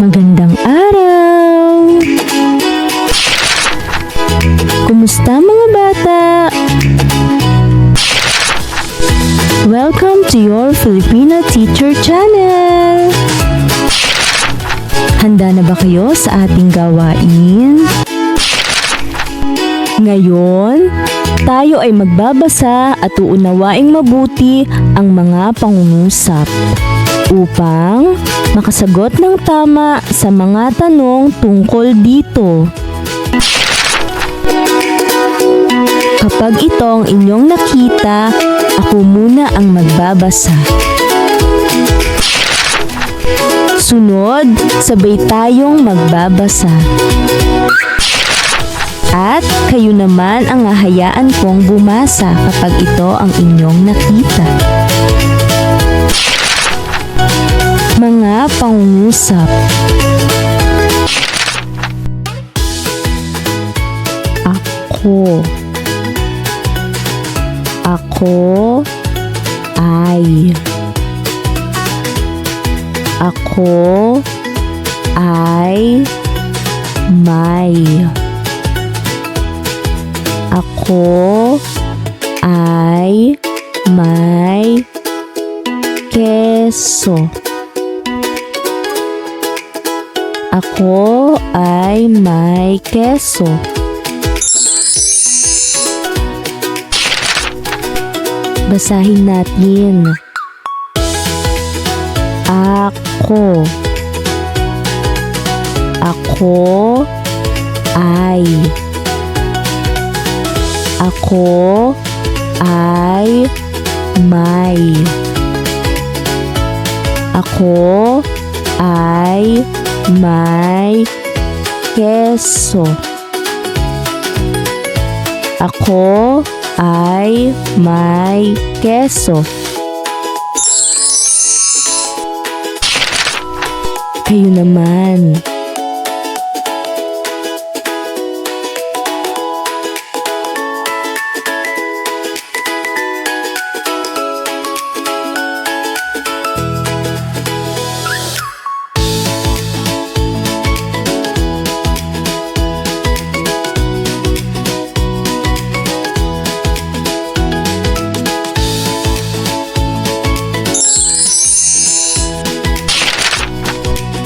Magandang araw! Kumusta mga bata? Welcome to your Filipino Teacher Channel! Handa na ba kayo sa ating gawain? Ngayon, tayo ay magbabasa at uunawaing mabuti ang mga pangungusap upang makasagot ng tama sa mga tanong tungkol dito. Kapag itong inyong nakita, ako muna ang magbabasa. Sunod, sabay tayong magbabasa. At kayo naman ang hahayaan kong bumasa kapag ito ang inyong nakita. Mga pangungusap. Ako. Ako ay. Ako ay may. Ako ay may keso. Ako ay may keso. Basahin natin. Ako. Ako ay. Ako ay may. Ako ay may keso. Ako ay may keso. Kayo naman.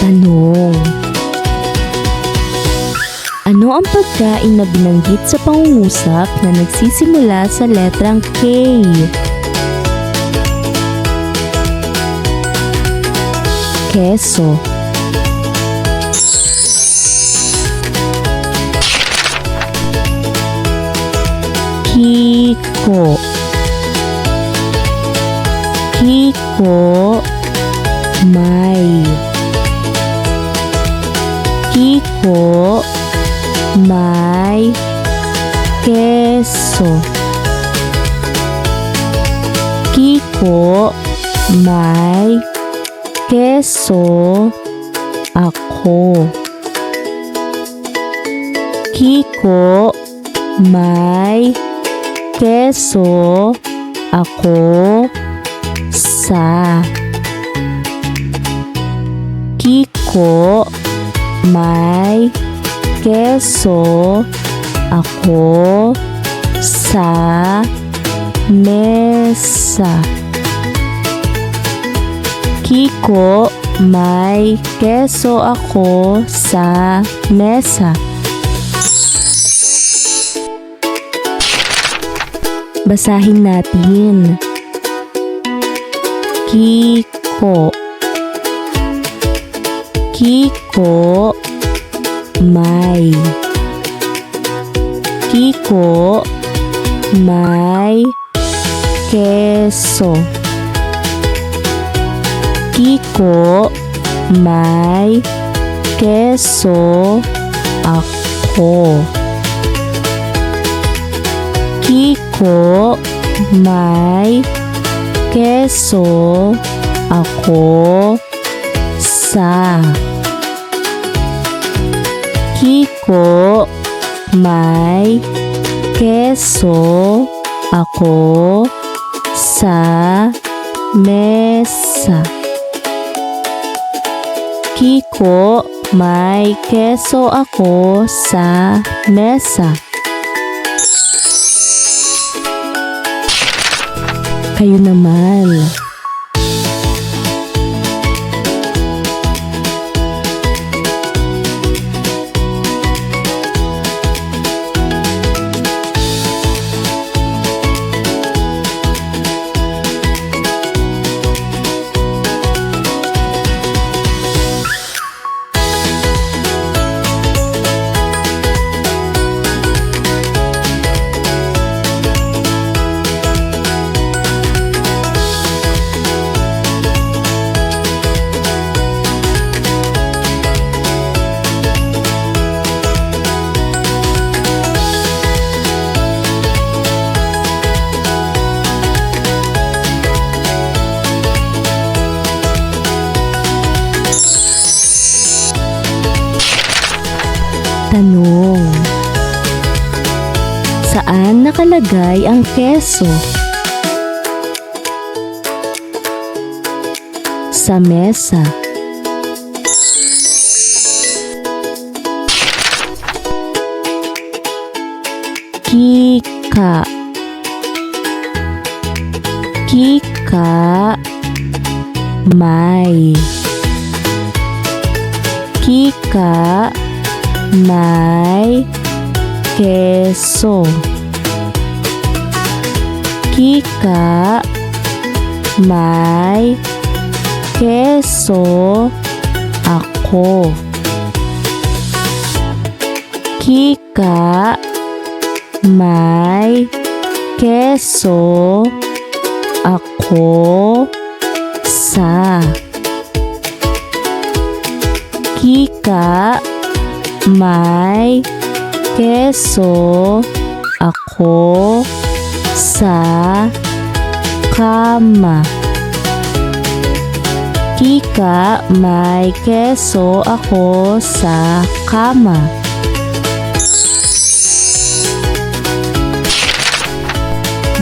Tanong. Ano ang pagkain na binanggit sa pangungusap na nagsisimula sa letrang K? Keso. Kiko. Kiko may. Kiko may keso. Kiko may keso. Ako. Kiko may keso. Ako sa. Kiko may keso. Ako sa mesa. Kiko may keso. Ako sa mesa. Basahin natin. Kiko. Kiko may. Kiko may keso. Kiko may keso. Ako. Kiko may keso. Ako sa. Kiko may keso. Ako sa mesa. Kiko, may keso ako sa mesa. Kayo naman. Tanong. Saan nakalagay ang keso? Sa mesa. Kika. Kika, may. Kika, may keso. Kika, may keso ako. Kika, may keso ako sa. Kika, may keso ako sa kama. Kika, may keso ako sa kama.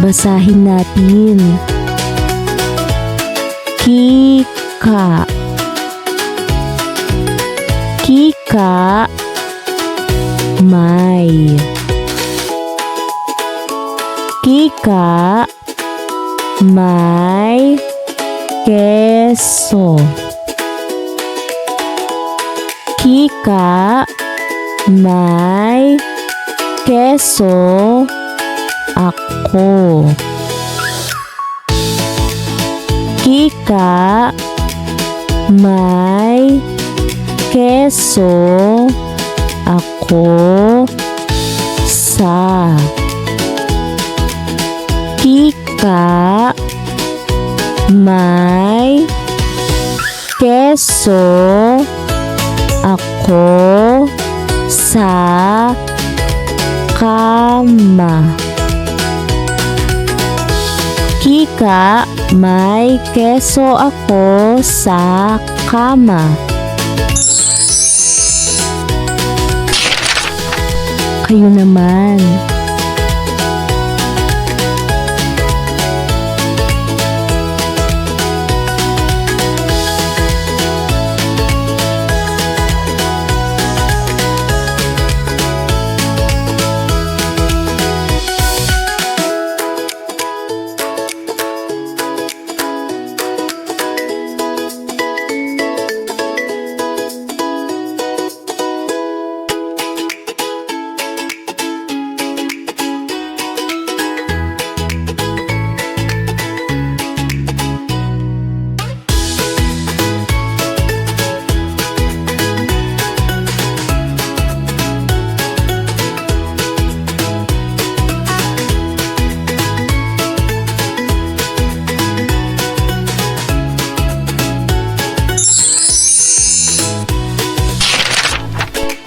Basahin natin. Kika. Kika, may. Kika, may keso. Kika, may keso ako. Kika, may keso ako sa. Kika, may keso ako sa kama. Kika, may keso ako sa kama. Kayo naman.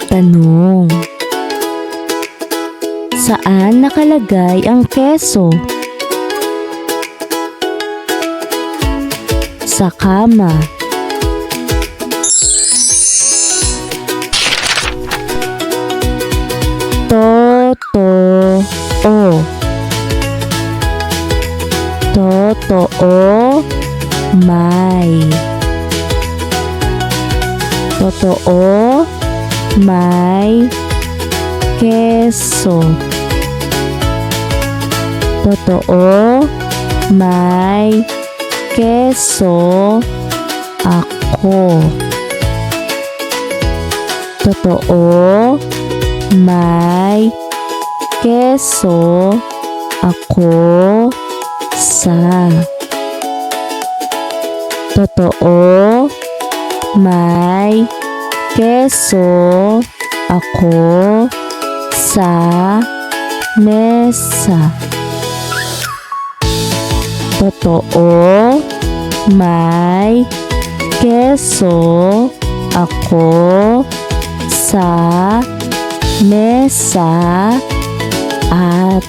Tanong. Saan nakalagay ang keso? Sa kama. Totoo. Totoo, may. Totoo, may keso. Totoo, may keso ako. Totoo, may keso ako sa. Totoo, may keso ako sa mesa. Totoo, may keso ako sa mesa at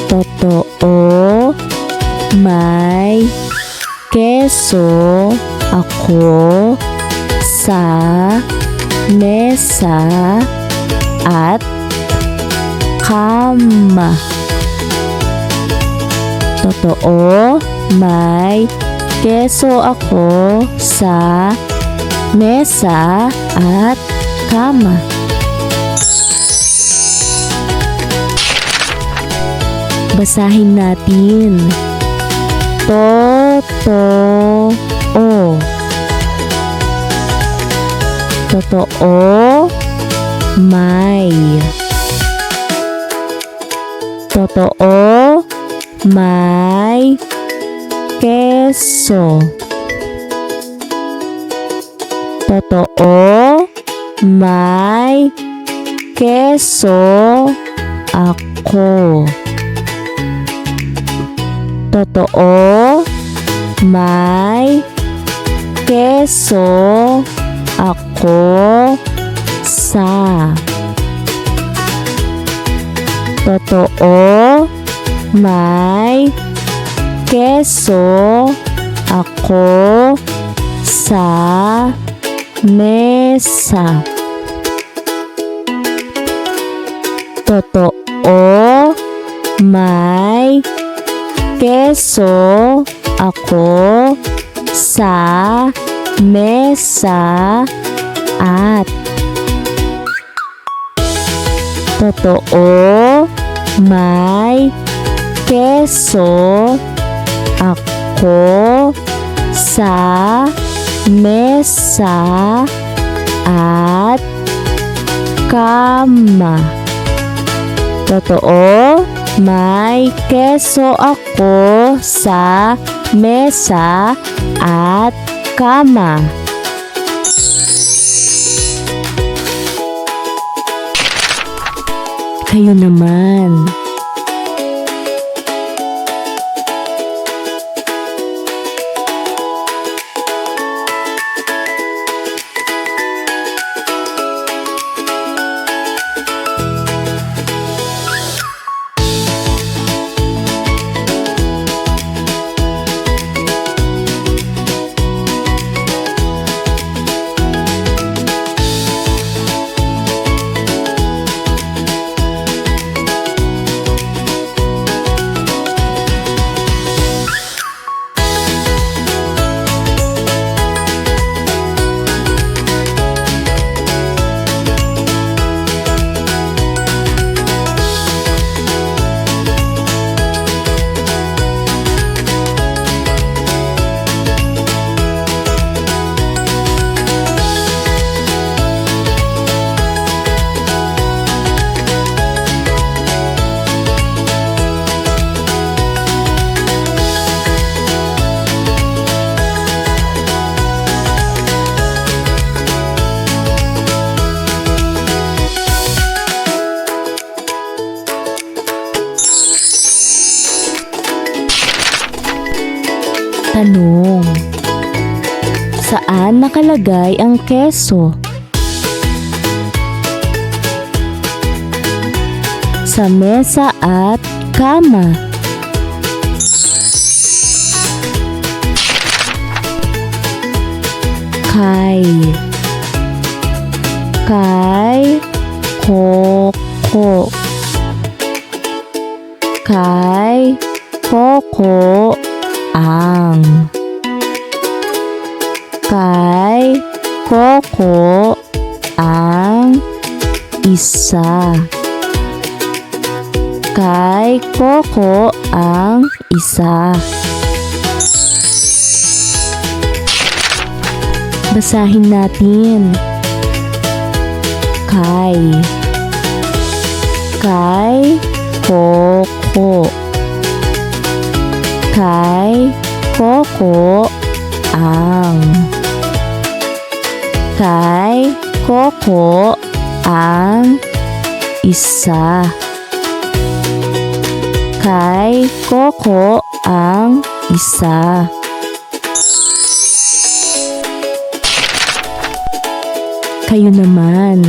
totoo, may keso ako sa mesa at kama. Totoo, may keso ako sa mesa at kama. Basahin natin. Totoo. Totoo, may. Totoo, may keso. Totoo, may keso ako. Totoo, may keso ako sa. Totoo, may keso ako sa mesa. Totoo, may keso ako sa mesa at totoo, may keso ako sa mesa at kama. Totoo, may keso ako sa mesa at kama. Kayo naman. Tanong: saan nakalagay ang keso? Sa mesa at kama. Kay Koko. Kay Koko ang. Kay Coco ang isa. Kay Coco ang isa. Basahin natin. Kay Coco. Kay Coco ang. Kay Coco ang isa. Kay Coco ang isa. Kayo naman.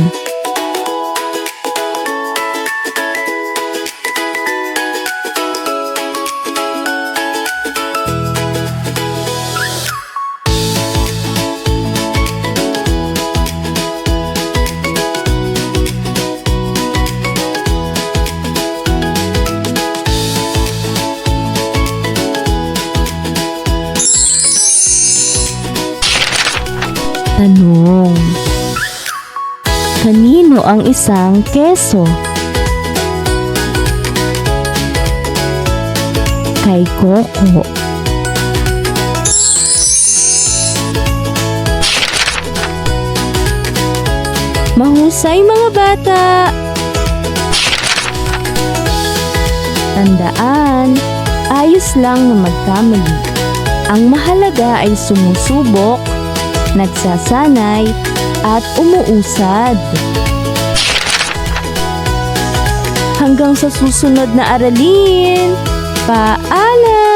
Tanong. Kanino ang isang keso? Kay Coco. Mahusay mga bata! Tandaan, ayos lang na magkamali. Ang mahalaga ay sumusubok, nagsasanay, at umuusad. Hanggang sa susunod na aralin, paalam!